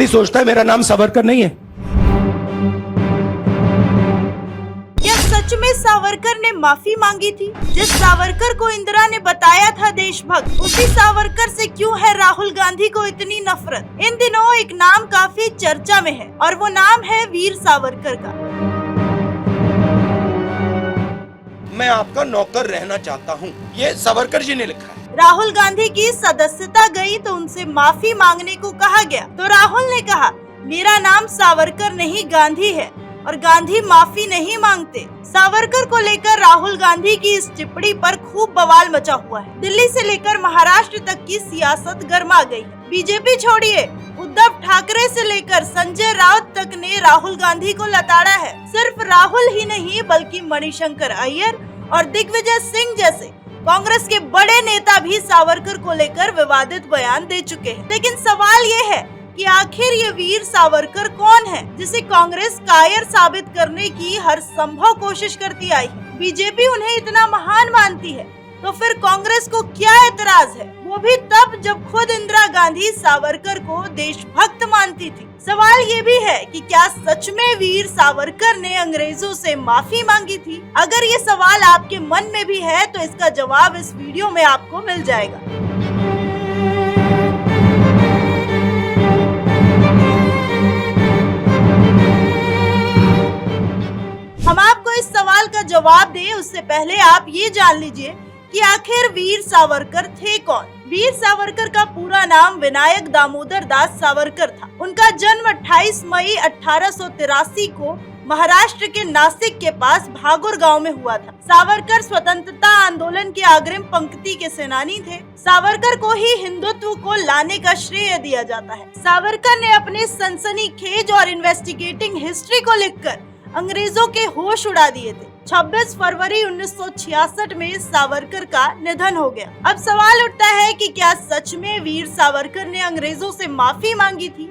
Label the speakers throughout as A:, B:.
A: गांधी सोचता है मेरा नाम सावरकर नहीं है?
B: क्या सच में सावरकर ने माफी मांगी थी? जिस सावरकर को इंदिरा ने बताया था देशभक्त, उसी सावरकर से क्यों है राहुल गांधी को इतनी नफरत? इन दिनों एक नाम काफी चर्चा में है और वो नाम है वीर सावरकर का।
A: मैं आपका नौकर रहना चाहता हूँ, ये सावरकर जी ने लिखा है।
B: राहुल गांधी की सदस्यता गई तो उनसे माफी मांगने को कहा गया, तो राहुल ने कहा मेरा नाम सावरकर नहीं गांधी है और गांधी माफी नहीं मांगते। सावरकर को लेकर राहुल गांधी की इस टिप्पणी पर खूब बवाल मचा हुआ है। दिल्ली से लेकर महाराष्ट्र तक की सियासत गर्मा गई है। बीजेपी छोड़िए, उद्धव ठाकरे से लेकर संजय राउत तक ने राहुल गांधी को लताड़ा है। सिर्फ राहुल ही नहीं बल्कि मणिशंकर अय्यर और दिग्विजय सिंह जैसे कांग्रेस के बड़े नेता भी सावरकर को लेकर विवादित बयान दे चुके हैं। लेकिन सवाल ये है कि आखिर ये वीर सावरकर कौन है जिसे कांग्रेस कायर साबित करने की हर संभव कोशिश करती आई है। बीजेपी उन्हें इतना महान मानती है तो फिर कांग्रेस को क्या एतराज है, वो भी तब जब खुद इंदिरा गांधी सावरकर को देशभक्त मानती थी। सवाल ये भी है कि क्या सच में वीर सावरकर ने अंग्रेजों से माफी मांगी थी? अगर ये सवाल आपके मन में भी है तो इसका जवाब इस वीडियो में आपको मिल जाएगा। हम आपको इस सवाल का जवाब दें उससे पहले आप ये जान लीजिए कि आखिर वीर सावरकर थे कौन। वीर सावरकर का पूरा नाम विनायक दामोदर दास सावरकर था। उनका जन्म 28 मई 1883 को महाराष्ट्र के नासिक के पास भागुर गांव में हुआ था। सावरकर स्वतंत्रता आंदोलन के अग्रिम पंक्ति के सेनानी थे। सावरकर को ही हिंदुत्व को लाने का श्रेय दिया जाता है। सावरकर ने अपने सनसनीखेज और इन्वेस्टिगेटिंग हिस्ट्री को लिखकर अंग्रेजों के होश उड़ा दिए थे। 26 फरवरी 1966 में सावरकर का निधन हो गया। अब सवाल उठता है कि क्या सच में वीर सावरकर ने अंग्रेजों से माफी मांगी थी?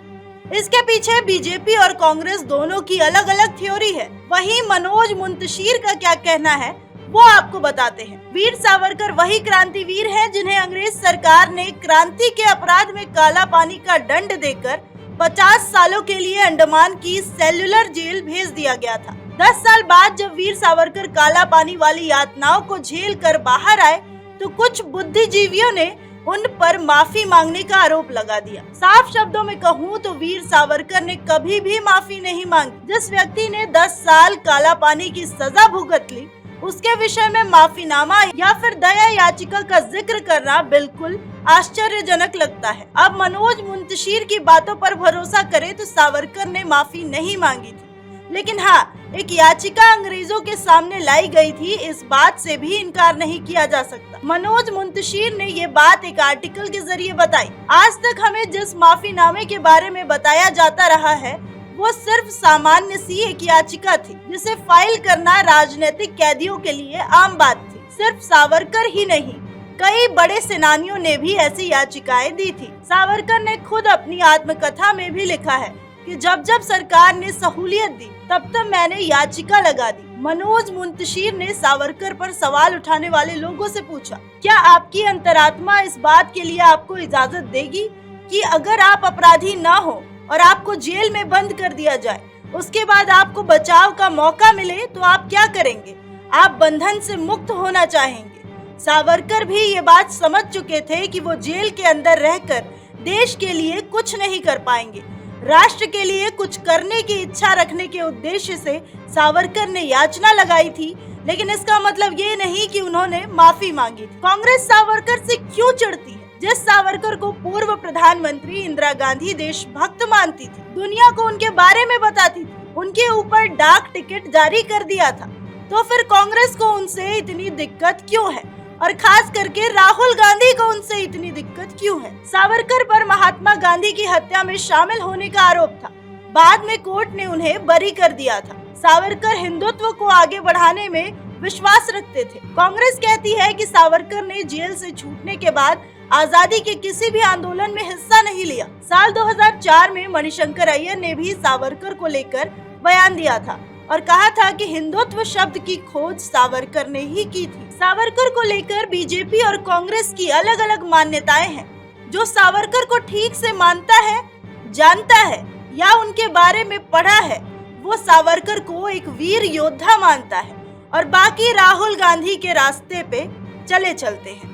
B: इसके पीछे बीजेपी और कांग्रेस दोनों की अलग अलग थ्योरी है। वहीं मनोज मुंतशिर का क्या कहना है वो आपको बताते हैं। वीर सावरकर वही क्रांतिवीर हैं जिन्हें अंग्रेज सरकार ने क्रांति के अपराध में काला पानी का दंड देकर 50 सालों के लिए अंडमान की सेल्युलर जेल भेज दिया गया था। 10 साल बाद जब वीर सावरकर काला पानी वाली यातनाओं को झेल कर बाहर आए तो कुछ बुद्धिजीवियों ने उन पर माफी मांगने का आरोप लगा दिया। साफ शब्दों में कहूँ तो वीर सावरकर ने कभी भी माफी नहीं मांगी। जिस व्यक्ति ने 10 साल काला पानी की सजा भुगत ली उसके विषय में माफीनामा या फिर दया याचिका का जिक्र करना बिल्कुल आश्चर्यजनक लगता है। अब मनोज मुंतशिर की बातों पर भरोसा करें तो सावरकर ने माफी नहीं मांगी थी, लेकिन हाँ एक याचिका अंग्रेजों के सामने लाई गई थी, इस बात से भी इनकार नहीं किया जा सकता। मनोज मुंतशिर ने ये बात एक आर्टिकल के जरिए बताई। आज तक हमें जिस माफीनामे के बारे में बताया जाता रहा है वो सिर्फ सामान्य सी एक याचिका थी जिसे फाइल करना राजनीतिक कैदियों के लिए आम बात थी। सिर्फ सावरकर ही नहीं, कई बड़े सेनानियों ने भी ऐसी याचिकाएं दी थी। सावरकर ने खुद अपनी आत्मकथा में भी लिखा है कि जब जब सरकार ने सहूलियत दी तब तब मैंने याचिका लगा दी। मनोज मुंतशिर ने सावरकर पर सवाल उठाने वाले लोगों से पूछा, क्या आपकी अंतरात्मा इस बात के लिए आपको इजाजत देगी कि अगर आप अपराधी न हो और आपको जेल में बंद कर दिया जाए, उसके बाद आपको बचाव का मौका मिले तो आप क्या करेंगे? आप बंधन से मुक्त होना चाहेंगे। सावरकर भी ये बात समझ चुके थे कि वो जेल के अंदर रहकर देश के लिए कुछ नहीं कर पाएंगे। राष्ट्र के लिए कुछ करने की इच्छा रखने के उद्देश्य से सावरकर ने याचना लगाई थी, लेकिन इसका मतलब ये नहीं कि उन्होंने माफी मांगी थी। कांग्रेस सावरकर से क्यों चिढ़ती है? जिस सावरकर को पूर्व प्रधानमंत्री इंदिरा गांधी देशभक्त मानती थी, दुनिया को उनके बारे में बताती थी, उनके ऊपर डाक टिकट जारी कर दिया था, तो फिर कांग्रेस को उनसे इतनी दिक्कत क्यों है? और खास करके राहुल गांधी को उनसे इतनी दिक्कत क्यों है? सावरकर पर महात्मा गांधी की हत्या में शामिल होने का आरोप था। बाद में कोर्ट ने उन्हें बरी कर दिया था। सावरकर हिंदुत्व को आगे बढ़ाने में विश्वास रखते थे। कांग्रेस कहती है कि सावरकर ने जेल से छूटने के बाद आजादी के किसी भी आंदोलन में हिस्सा नहीं लिया। साल 2004 में मणिशंकर अय्यर ने भी सावरकर को लेकर बयान दिया था और कहा था कि हिंदुत्व शब्द की खोज सावरकर ने ही की थी। सावरकर को लेकर बीजेपी और कांग्रेस की अलग अलग मान्यताएं हैं। जो सावरकर को ठीक से मानता है जानता है या उनके बारे में पढ़ा है वो सावरकर को एक वीर योद्धा मानता है और बाकी राहुल गांधी के रास्ते पे चलते हैं।